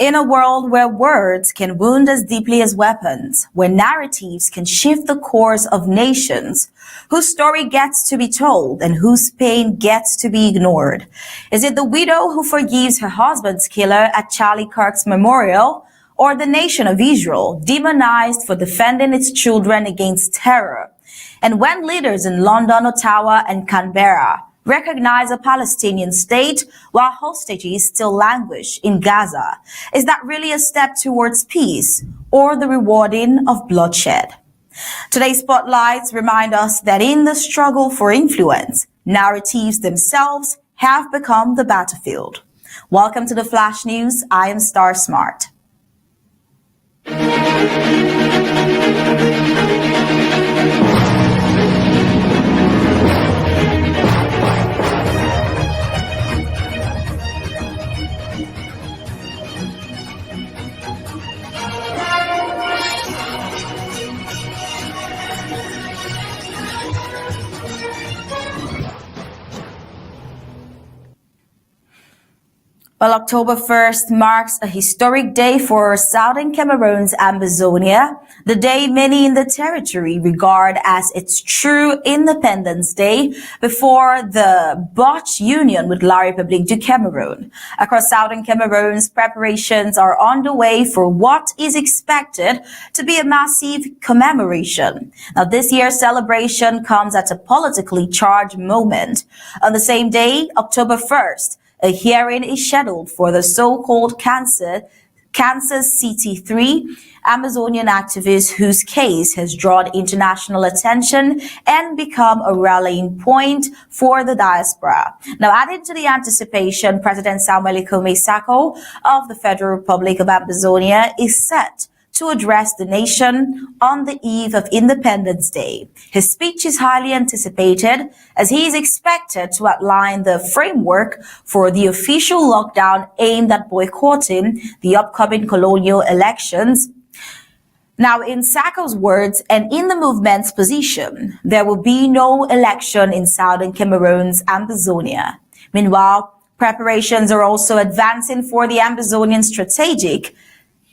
In a world where words can wound as deeply as weapons, where narratives can shift the course of nations, whose story gets to be told and whose pain gets to be ignored, is it the widow who forgives her husband's killer at Charlie Kirk's memorial, or the nation of Israel demonized for defending its children against terror? And when leaders in London, Ottawa, and Canberra recognize a Palestinian state while hostages still languish in Gaza, is that really a step towards peace or the rewarding of bloodshed? Today's spotlights remind us that in the struggle for influence, narratives themselves have become the battlefield. Welcome to the Flash News. I am Star Smart. Well, October 1st marks a historic day for Southern Cameroon's Ambazonia, the day many in the territory regard as its true Independence Day before the botched union with La République du Cameroun. Across Southern Cameroon's preparations are underway for what is expected to be a massive commemoration. Now, this year's celebration comes at a politically charged moment. On the same day, October 1st, a hearing is scheduled for the so-called Kansas City 3 Amazonian activist whose case has drawn international attention and become a rallying point for the diaspora. Now, adding to the anticipation, President Samuel Ikome Sako of the Federal Republic of Amazonia is set to address the nation on the eve of Independence Day. His speech is highly anticipated as he is expected to outline the framework for the official lockdown aimed at boycotting the upcoming colonial elections. Now, in Sako's words and in the movement's position, there will be no election in Southern Cameroon's Ambazonia. Meanwhile, preparations are also advancing for the Ambazonian Strategic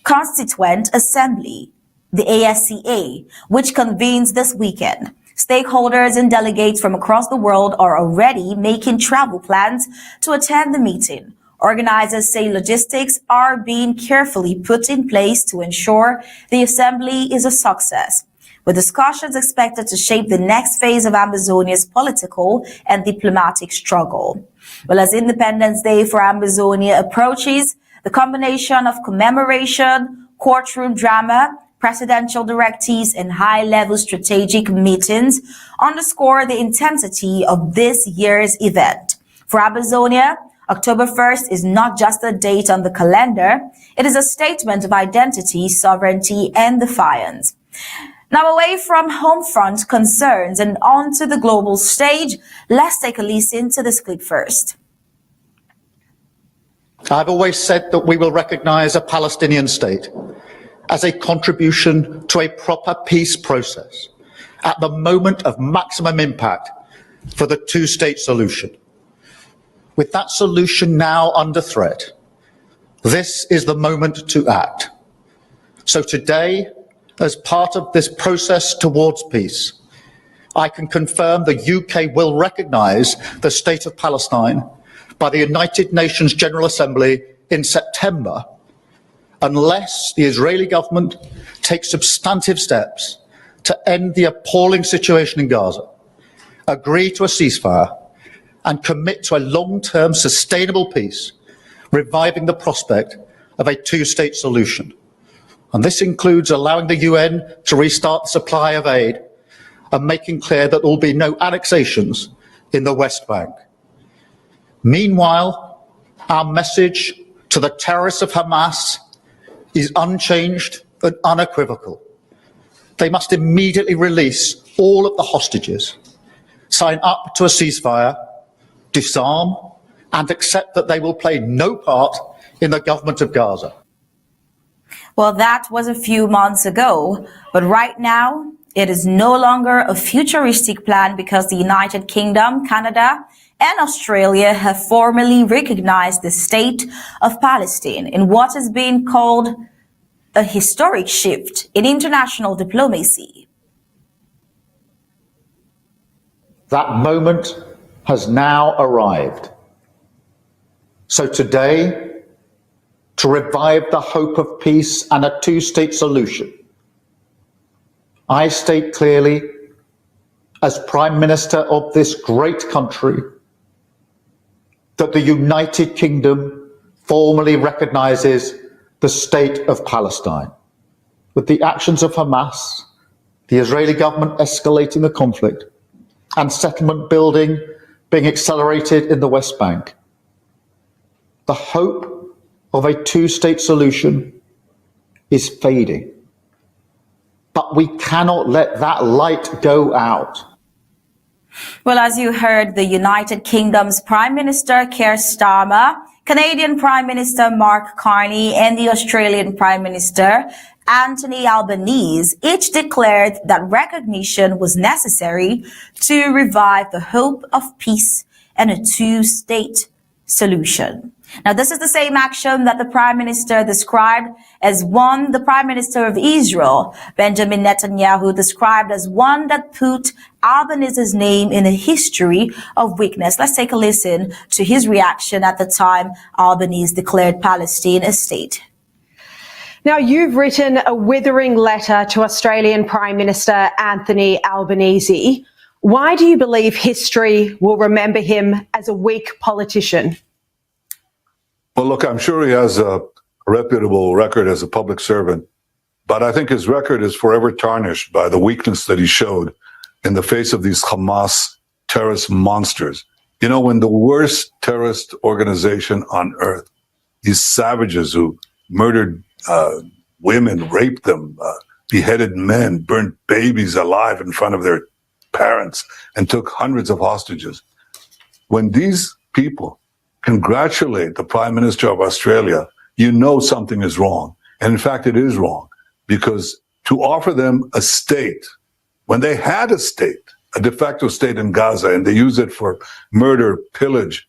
Constituent Assembly, the ASCA, which convenes this weekend. Stakeholders and delegates from across the world are already making travel plans to attend the meeting. Organizers say logistics are being carefully put in place to ensure the assembly is a success, with discussions expected to shape the next phase of Ambazonia's political and diplomatic struggle. Well, as Independence Day for Ambazonia approaches, the combination of commemoration, courtroom drama, presidential directives, and high-level strategic meetings underscore the intensity of this year's event. For Amazonia, October 1st is not just a date on the calendar, it is a statement of identity, sovereignty, and defiance. Now, away from home front concerns and onto the global stage, let's take a listen to this clip first. I've always said that we will recognise a Palestinian state as a contribution to a proper peace process at the moment of maximum impact for the two-state solution. With that solution now under threat, this is the moment to act. So today, as part of this process towards peace, I can confirm the UK will recognise the state of Palestine by the United Nations General Assembly in September, unless the Israeli government takes substantive steps to end the appalling situation in Gaza, agree to a ceasefire, and commit to a long-term sustainable peace, reviving the prospect of a two-state solution. And this includes allowing the UN to restart the supply of aid and making clear that there will be no annexations in the West Bank. Meanwhile, our message to the terrorists of Hamas is unchanged and unequivocal. They must immediately release all of the hostages, sign up to a ceasefire, disarm, and accept that they will play no part in the government of Gaza. Well, that was a few months ago, but right now, it is no longer a futuristic plan because the United Kingdom, Canada, and Australia have formally recognized the state of Palestine in what is being called a historic shift in international diplomacy. That moment has now arrived. So today, to revive the hope of peace and a two-state solution, I state clearly, as Prime Minister of this great country, that the United Kingdom formally recognizes the state of Palestine. With the actions of Hamas, the Israeli government escalating the conflict, and settlement building being accelerated in the West Bank, the hope of a two-state solution is fading. But we cannot let that light go out. Well, as you heard, the United Kingdom's Prime Minister Keir Starmer, Canadian Prime Minister Mark Carney, and the Australian Prime Minister Anthony Albanese each declared that recognition was necessary to revive the hope of peace and a two-state solution. Now, this is the same action that the Prime Minister described as one, the Prime Minister of Israel, Benjamin Netanyahu, described as one that put Albanese's name in a history of weakness. Let's take a listen to his reaction at the time Albanese declared Palestine a state. Now, you've written a withering letter to Australian Prime Minister Anthony Albanese. Why do you believe history will remember him as a weak politician? Well, look, I'm sure he has a reputable record as a public servant, but I think his record is forever tarnished by the weakness that he showed in the face of these Hamas terrorist monsters. You know, when the worst terrorist organization on earth, these savages who murdered women, raped them, beheaded men, burnt babies alive in front of their parents, and took hundreds of hostages. When these people congratulate the Prime Minister of Australia, you know something is wrong. And in fact, it is wrong, because to offer them a state, when they had a state, a de facto state in Gaza, and they use it for murder, pillage,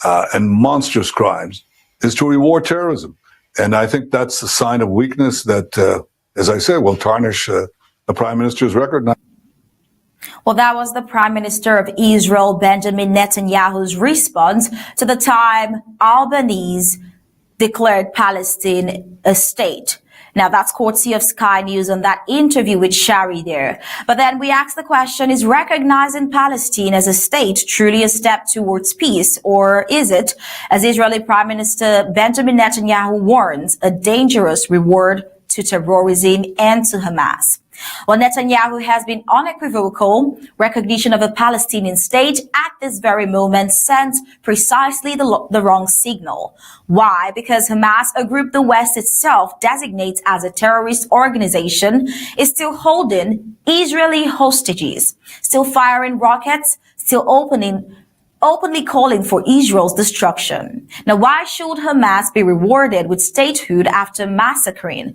and monstrous crimes, is to reward terrorism. And I think that's a sign of weakness that, as I said, will tarnish the Prime Minister's record. Well, that was the Prime Minister of Israel, Benjamin Netanyahu's response to the time Albanese declared Palestine a state. Now, that's courtesy of Sky News on that interview with Shari there. But then we ask the question, is recognizing Palestine as a state truly a step towards peace? Or is it, as Israeli Prime Minister Benjamin Netanyahu warns, a dangerous reward to terrorism and to Hamas? Well, Netanyahu has been unequivocal. Recognition of a Palestinian state at this very moment sends precisely the wrong signal. Why? Because Hamas, a group the West itself designates as a terrorist organization, is still holding Israeli hostages, still firing rockets, still openly calling for Israel's destruction. Now, why should Hamas be rewarded with statehood after massacring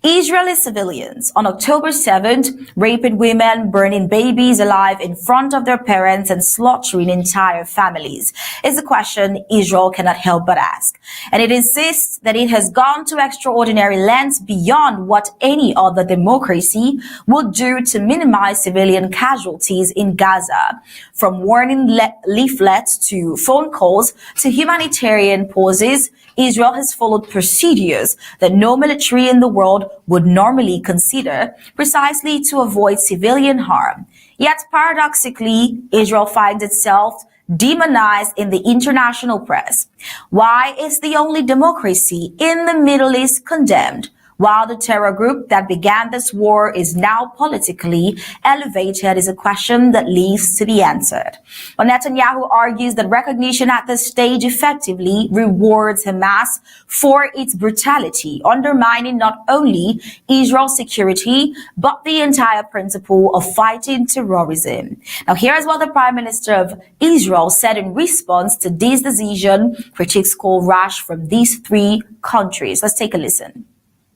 Israeli civilians on October 7th, raping women, burning babies alive in front of their parents, and slaughtering entire families? Is a question Israel cannot help but ask. And it insists that it has gone to extraordinary lengths beyond what any other democracy would do to minimize civilian casualties in Gaza. From warning leaflets to phone calls to humanitarian pauses, Israel has followed procedures that no military in the world would normally consider, precisely to avoid civilian harm. Yet paradoxically, Israel finds itself demonized in the international press. Why is the only democracy in the Middle East condemned, while the terror group that began this war is now politically elevated, is a question that leaves to be answered. Well, Netanyahu argues that recognition at this stage effectively rewards Hamas for its brutality, undermining not only Israel's security, but the entire principle of fighting terrorism. Now, here is what the Prime Minister of Israel said in response to this decision critics call rash from these three countries. Let's take a listen.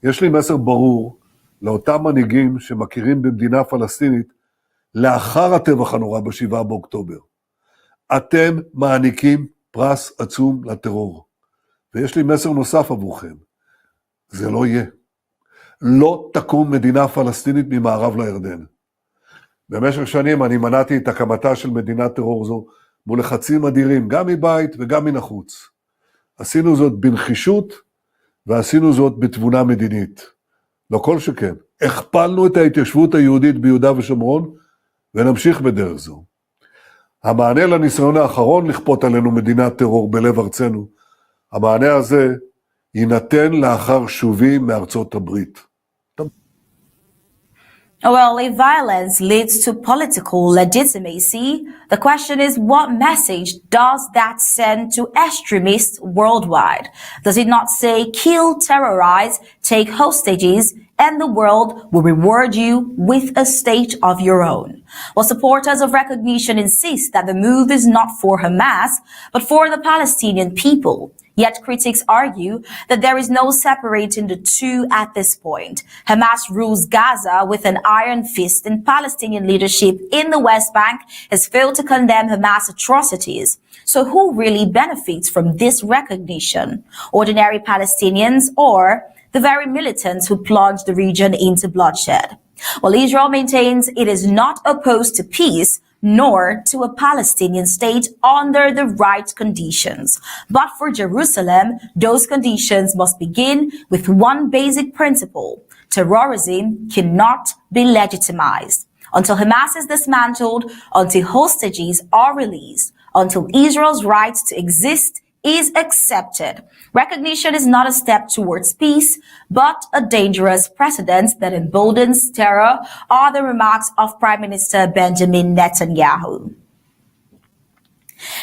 יש לי מסר ברור לאותם מנהיגים שמכירים במדינה פלסטינית לאחר הטבח הנורא ב7 באוקטובר. אתם מעניקים פרס עצום לטרור. ויש לי מסר נוסף עבורכם. זה לא יהיה. לא תקום מדינה פלסטינית ממערב לירדן. במשך שנים אני מנעתי את הקמתה של מדינת טרור זו מול לחצים אדירים, גם מבית וגם מן החוץ. עשינו זאת בנחישות ועשינו זאת בתבונה מדינית. לא כל שכן. הכפלנו את ההתיישבות היהודית ביהודה ושומרון ונמשיך בדרך זו. המענה לניסיון האחרון לכפות עלינו מדינת טרור בלב ארצנו, המענה הזה יינתן לאחר שובי מארצות הברית. Well, if violence leads to political legitimacy, the question is, what message does that send to extremists worldwide? Does it not say, kill, terrorize, take hostages, and the world will reward you with a state of your own? Well, supporters of recognition insist that the move is not for Hamas, but for the Palestinian people. Yet critics argue that there is no separating the two at this point. Hamas rules Gaza with an iron fist, and Palestinian leadership in the West Bank has failed to condemn Hamas atrocities. So who really benefits from this recognition? Ordinary Palestinians or the very militants who plunged the region into bloodshed? Well, Israel maintains it is not opposed to peace, nor to a Palestinian state under the right conditions. But for Jerusalem, those conditions must begin with one basic principle: terrorism cannot be legitimized. Until Hamas is dismantled, until hostages are released, until Israel's right to exist is accepted, recognition is not a step towards peace, but a dangerous precedent that emboldens terror, are the remarks of Prime Minister Benjamin Netanyahu.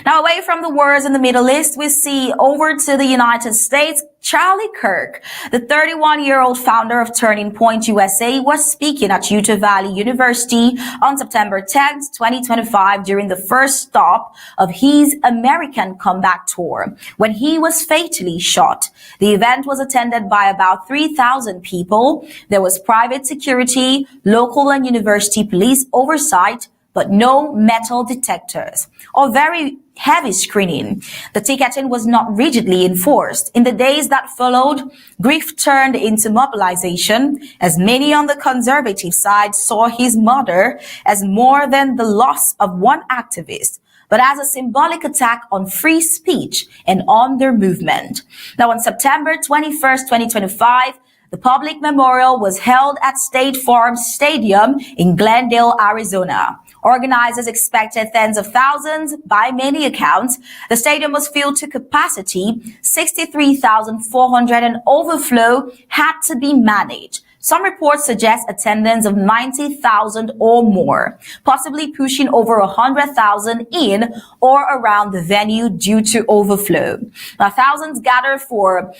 Now, away from the wars in the Middle East, we see over to the United States. Charlie Kirk, the 31-year-old founder of Turning Point USA, was speaking at Utah Valley University on September 10th, 2025, during the first stop of his American comeback tour, when he was fatally shot. The event was attended by about 3,000 people. There was private security, local and university police oversight, but no metal detectors or very heavy screening. The ticketing was not rigidly enforced. In the days that followed, grief turned into mobilization, as many on the conservative side saw his murder as more than the loss of one activist, but as a symbolic attack on free speech and on their movement. Now, on September 21st, 2025, the public memorial was held at State Farm Stadium in Glendale, Arizona. Organizers expected tens of thousands. By many accounts, the stadium was filled to capacity. 63,400 and overflow had to be managed. Some reports suggest attendance of 90,000 or more, possibly pushing over 100,000 in or around the venue due to overflow. Now, thousands gathered for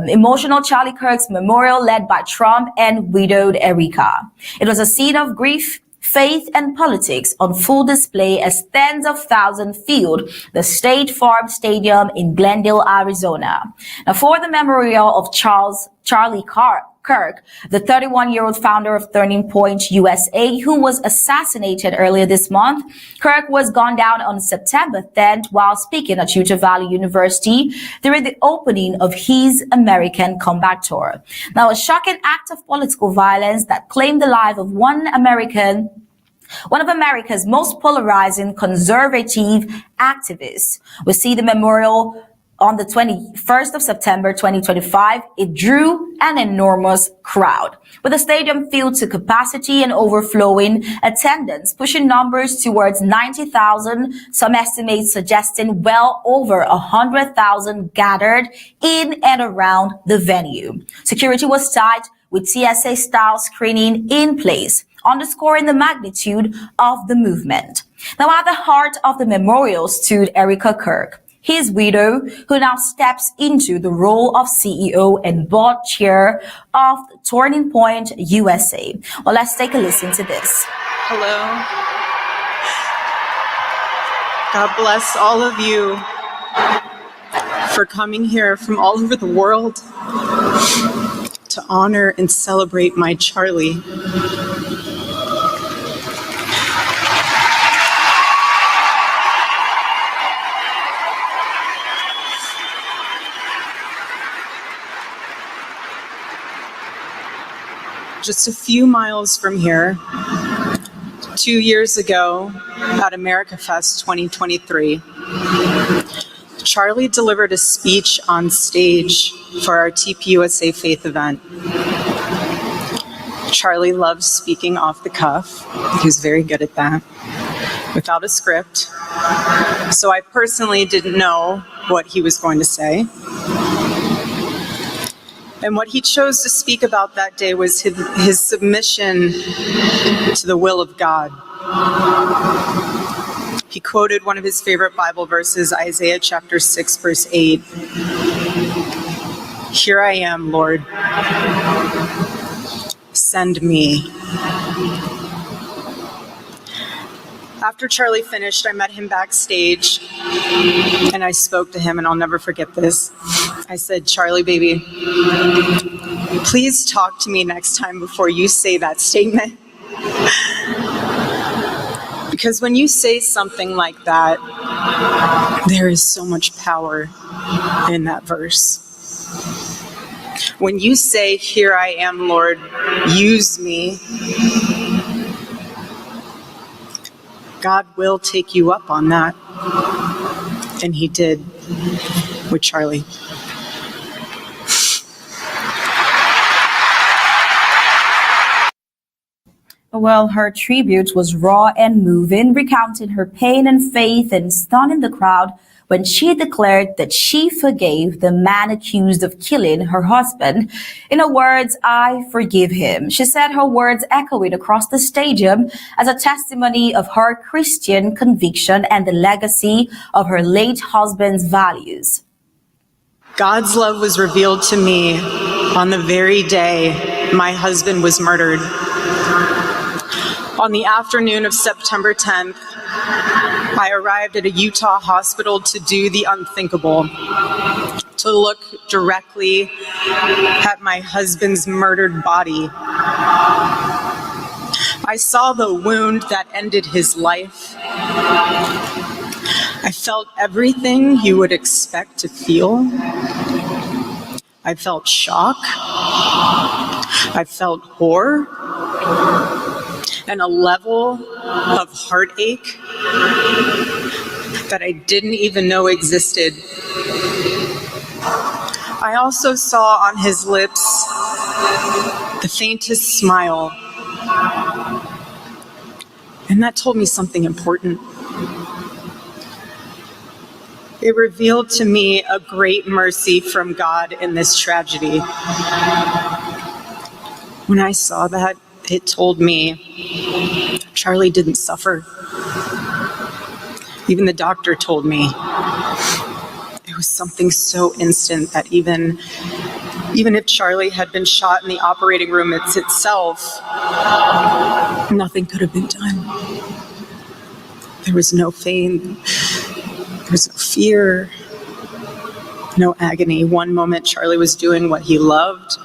emotional Charlie Kirk's memorial led by Trump and widowed Erica. It was a scene of grief, faith and politics on full display as tens of thousands filled the State Farm Stadium in Glendale, Arizona. Now, for the memorial of Charlie Kirk, the 31-year-old founder of Turning Point USA, who was assassinated earlier this month, Kirk was gunned down on September 10th while speaking at Utah Valley University during the opening of his American comeback tour. Now, a shocking act of political violence that claimed the life of one of America's most polarizing conservative activists. We see the memorial on the 21st of September 2025. It drew an enormous crowd, with the stadium filled to capacity and overflowing attendance, pushing numbers towards 90,000, some estimates suggesting well over 100,000 gathered in and around the venue. Security was tight, with TSA-style screening in place, underscoring the magnitude of the movement. Now, at the heart of the memorial stood Erica Kirk, his widow, who now steps into the role of CEO and board chair of Turning Point USA. Well, let's take a listen to this. Hello. God bless all of you for coming here from all over the world. to honor and celebrate my Charlie. Just a few miles from here, 2 years ago at America Fest 2023, Charlie delivered a speech on stage for our TPUSA Faith event. Charlie loves speaking off the cuff. He was very good at that, without a script. So I personally didn't know what he was going to say. And what he chose to speak about that day was his submission to the will of God. He quoted one of his favorite Bible verses, Isaiah chapter 6, verse 8. "Here I am, Lord. Send me." After Charlie finished, I met him backstage and I spoke to him, and I'll never forget this. I said, "Charlie, baby, please talk to me next time before you say that statement." Because when you say something like that, there is so much power in that verse. When you say, "Here I am, Lord, use me," God will take you up on that. And he did with Charlie. Well, her tribute was raw and moving, recounting her pain and faith and stunning the crowd when she declared that she forgave the man accused of killing her husband. In her words, "I forgive him." She said her words echoing across the stadium as a testimony of her Christian conviction and the legacy of her late husband's values. God's love was revealed to me on the very day my husband was murdered. On the afternoon of September 10th, I arrived at a Utah hospital to do the unthinkable, to look directly at my husband's murdered body. I saw the wound that ended his life. I felt everything you would expect to feel. I felt shock. I felt horror. And a level of heartache that I didn't even know existed. I also saw on his lips the faintest smile. And that told me something important. It revealed to me a great mercy from God in this tragedy. When I saw that, it told me Charlie didn't suffer. Even the doctor told me it was something so instant that even if Charlie had been shot in the operating room itself, nothing could have been done. There was no pain, there was no fear, no agony. One moment Charlie was doing what he loved,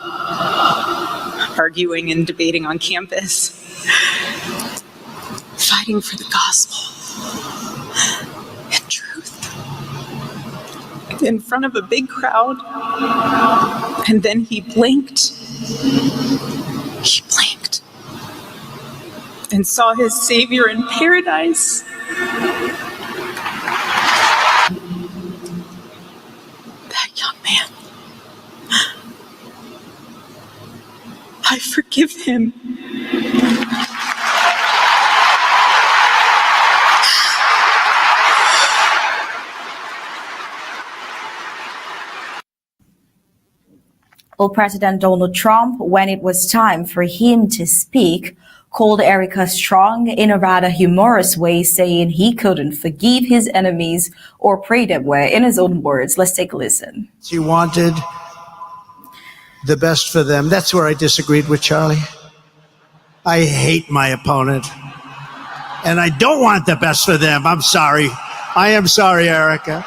arguing and debating on campus, fighting for the gospel and truth in front of a big crowd. And then he blinked. He blinked and saw his Savior in paradise. That young man, I forgive him. Well, President Donald Trump, when it was time for him to speak, called Erica strong in a rather humorous way, saying he couldn't forgive his enemies or pray them well. In his own words, let's take a listen. She wanted the best for them. That's where I disagreed with Charlie. I hate my opponent, and I don't want the best for them. I'm sorry. I am sorry, Erica.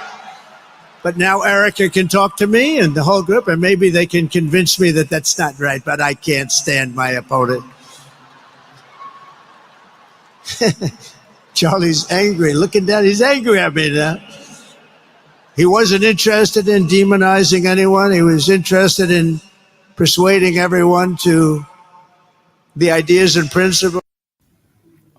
But now Erica can talk to me and the whole group, and maybe they can convince me that that's not right, but I can't stand my opponent. Charlie's angry. Looking down, he's angry at me now. He wasn't interested in demonizing anyone. He was interested in persuading everyone to the ideas and principles.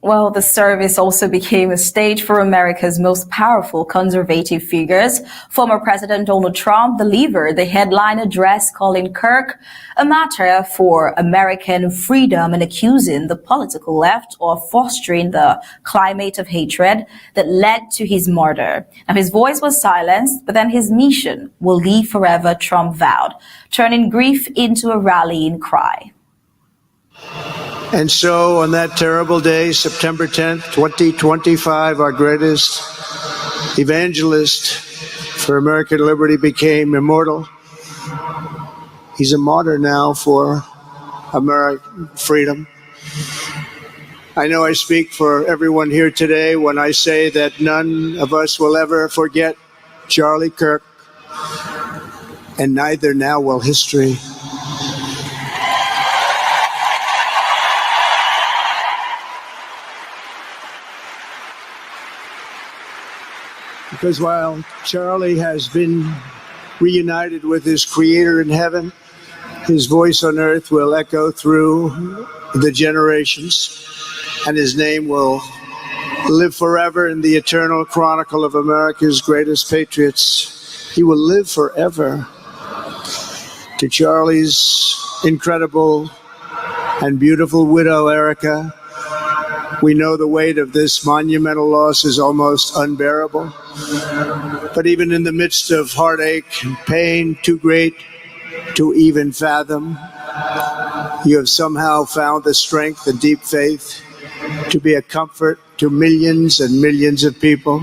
Well, the service also became a stage for America's most powerful conservative figures. Former President Donald Trump delivered the headline address calling Kirk a matter for American freedom and accusing the political left of fostering the climate of hatred that led to his murder. Now, his voice was silenced, but then his mission will live forever, Trump vowed, turning grief into a rallying cry. And so on that terrible day, September 10th, 2025, our greatest evangelist for American liberty became immortal. He's a martyr now for American freedom. I know I speak for everyone here today when I say that none of us will ever forget Charlie Kirk, and neither now will history. Because while Charlie has been reunited with his Creator in heaven, his voice on earth will echo through the generations, and his name will live forever in the eternal chronicle of America's greatest patriots. He will live forever. To Charlie's incredible and beautiful widow, Erica, we know the weight of this monumental loss is almost unbearable. But even in the midst of heartache and pain too great to even fathom, you have somehow found the strength and deep faith to be a comfort to millions and millions of people.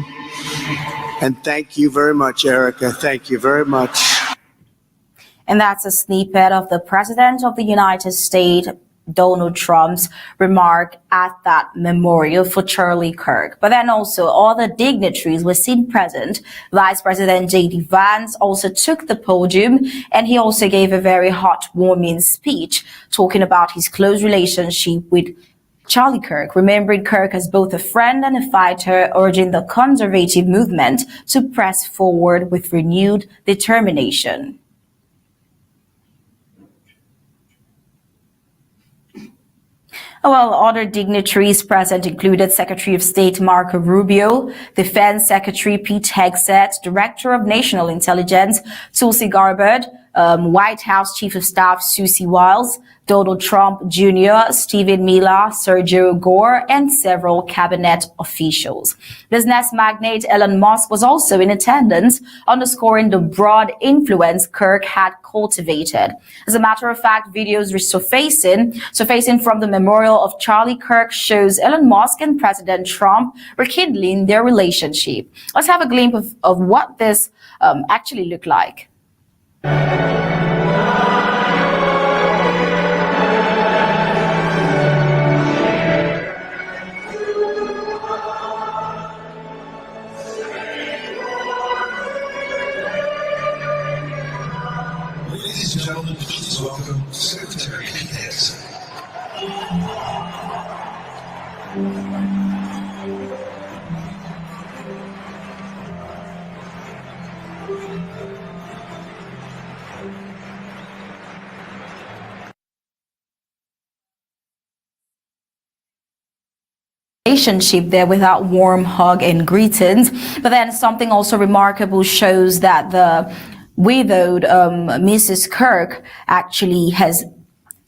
And thank you very much, Erica. Thank you very much. And that's a snippet of the President of the United States, Donald Trump's remark at that memorial for Charlie Kirk. But then also all the dignitaries were seen present. Vice President J.D. Vance also took the podium, and he also gave a very heartwarming speech talking about his close relationship with Charlie Kirk, remembering Kirk as both a friend and a fighter, urging the conservative movement to press forward with renewed determination. Well, other dignitaries present included Secretary of State Marco Rubio, Defense Secretary Pete Hegseth, Director of National Intelligence Tulsi Gabbard, White House Chief of Staff Susie Wiles, Donald Trump Jr., Stephen Miller, Sergio Gore, and several cabinet officials. Business magnate Elon Musk was also in attendance, underscoring the broad influence Kirk had cultivated. As a matter of fact, videos surfacing from the memorial of Charlie Kirk shows Elon Musk and President Trump rekindling their relationship. Let's have a glimpse of what this actually looked like. Ladies and gentlemen, please welcome Secretary Pete Hegseth. Relationship there with that warm hug and greetings. But then something also remarkable shows that the widowed Mrs. Kirk actually has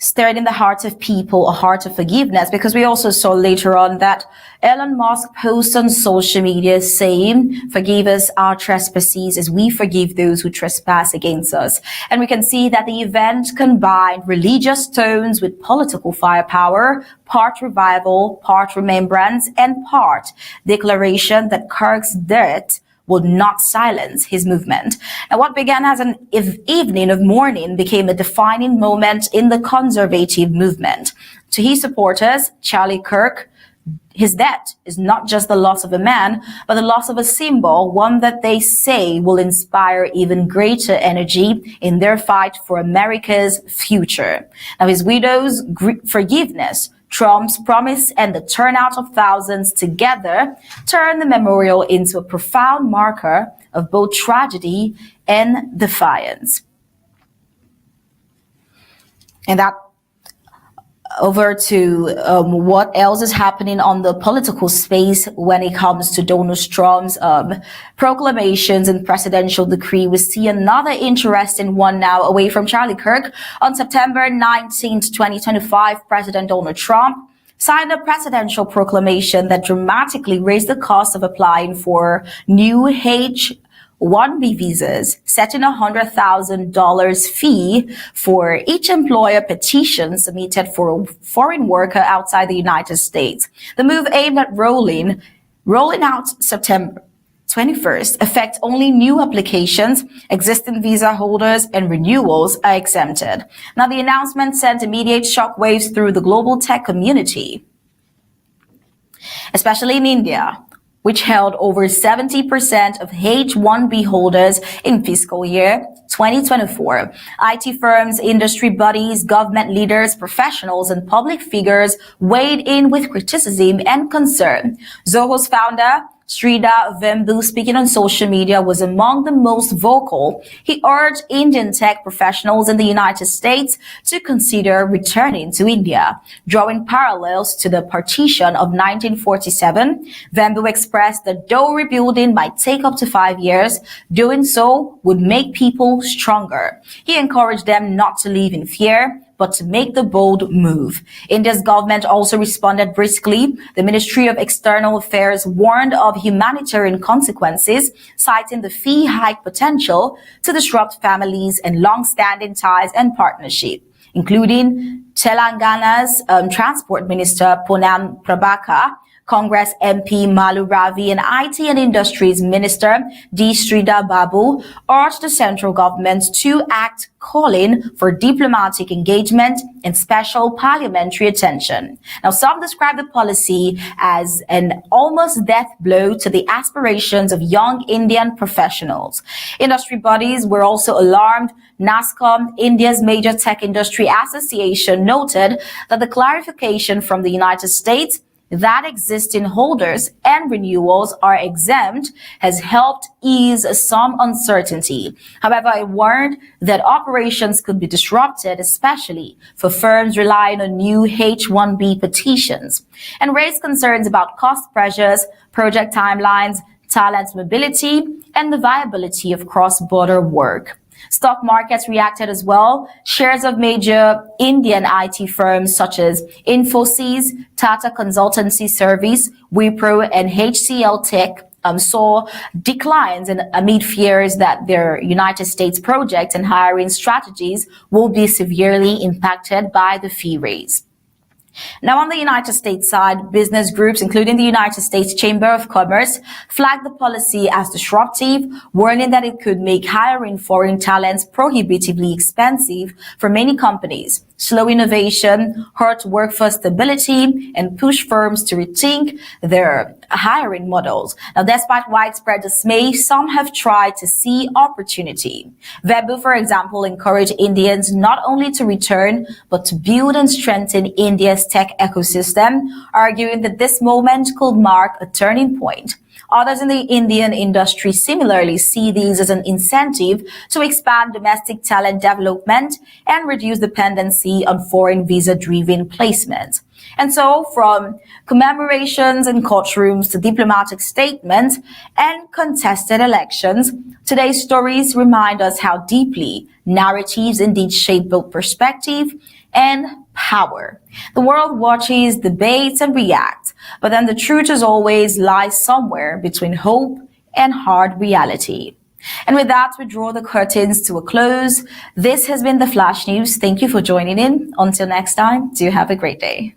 stirred in the hearts of people a heart of forgiveness, because we also saw later on that Elon Musk posts on social media saying, "Forgive us our trespasses as we forgive those who trespass against us." And we can see that the event combined religious tones with political firepower, part revival, part remembrance, and part declaration that Kirk's death would not silence his movement. And what began as an evening of mourning became a defining moment in the conservative movement. To his supporters, Charlie Kirk, his death is not just the loss of a man, but the loss of a symbol, one that they say will inspire even greater energy in their fight for America's future. Now, his widow's forgiveness, Trump's promise, and the turnout of thousands together turn the memorial into a profound marker of both tragedy and defiance. And that over to what else is happening on the political space when it comes to Donald Trump's proclamations and presidential decree. We see another interesting one now away from Charlie Kirk. On September 19th, 2025, President Donald Trump signed a presidential proclamation that dramatically raised the cost of applying for new H-1B visas, setting a $100,000 fee for each employer petition submitted for a foreign worker outside the United States. The move aimed at rolling out September 21st affect only new applications. Existing visa holders and renewals are exempted. Now, the announcement sent immediate shockwaves through the global tech community, especially in India, which held over 70% of H-1B holders in fiscal year 2024. IT firms, industry bodies, government leaders, professionals, and public figures weighed in with criticism and concern. Zoho's founder, Sridhar Vembu, speaking on social media, was among the most vocal. He urged Indian tech professionals in the United States to consider returning to India. Drawing parallels to the partition of 1947, Vembu expressed that though rebuilding might take up to 5 years, doing so would make people stronger. He encouraged them not to live in fear, but to make the bold move. India's government also responded briskly. The Ministry of External Affairs warned of humanitarian consequences, citing the fee hike potential to disrupt families and long-standing ties and partnership, including Telangana's Transport Minister Poonam Prabhakar, Congress MP Malu Ravi, and IT and Industries Minister D. Sridhar Babu urged the central government to act, calling for diplomatic engagement and special parliamentary attention. Now, some describe the policy as an almost death blow to the aspirations of young Indian professionals. Industry bodies were also alarmed. NASSCOM, India's major tech industry association, noted that the clarification from the United States that existing holders and renewals are exempt has helped ease some uncertainty. However, it warned that operations could be disrupted, especially for firms relying on new H-1B petitions, and raised concerns about cost pressures, project timelines, talent mobility, and the viability of cross-border work. Stock markets reacted as well. Shares of major Indian IT firms such as Infosys, Tata Consultancy Service, Wipro, and HCL Tech saw declines amid fears that their United States projects and hiring strategies will be severely impacted by the fee raise. Now, on the United States side, business groups, including the United States Chamber of Commerce, flagged the policy as disruptive, warning that it could make hiring foreign talents prohibitively expensive for many companies, slow innovation, hurt workforce stability, and push firms to rethink their hiring models. Now, despite widespread dismay, some have tried to see opportunity. Vebu, for example, encouraged Indians not only to return, but to build and strengthen India's tech ecosystem, arguing that this moment could mark a turning point. Others in the Indian industry similarly see these as an incentive to expand domestic talent development and reduce dependency on foreign visa-driven placement. And so, from commemorations in courtrooms to diplomatic statements and contested elections, today's stories remind us how deeply narratives indeed shape both perspective and power. The world watches, debates, and reacts, but then the truth as always lies somewhere between hope and hard reality. And with that, we draw the curtains to a close. This has been the Flash News. Thank you for joining in. Until next time, do have a great day.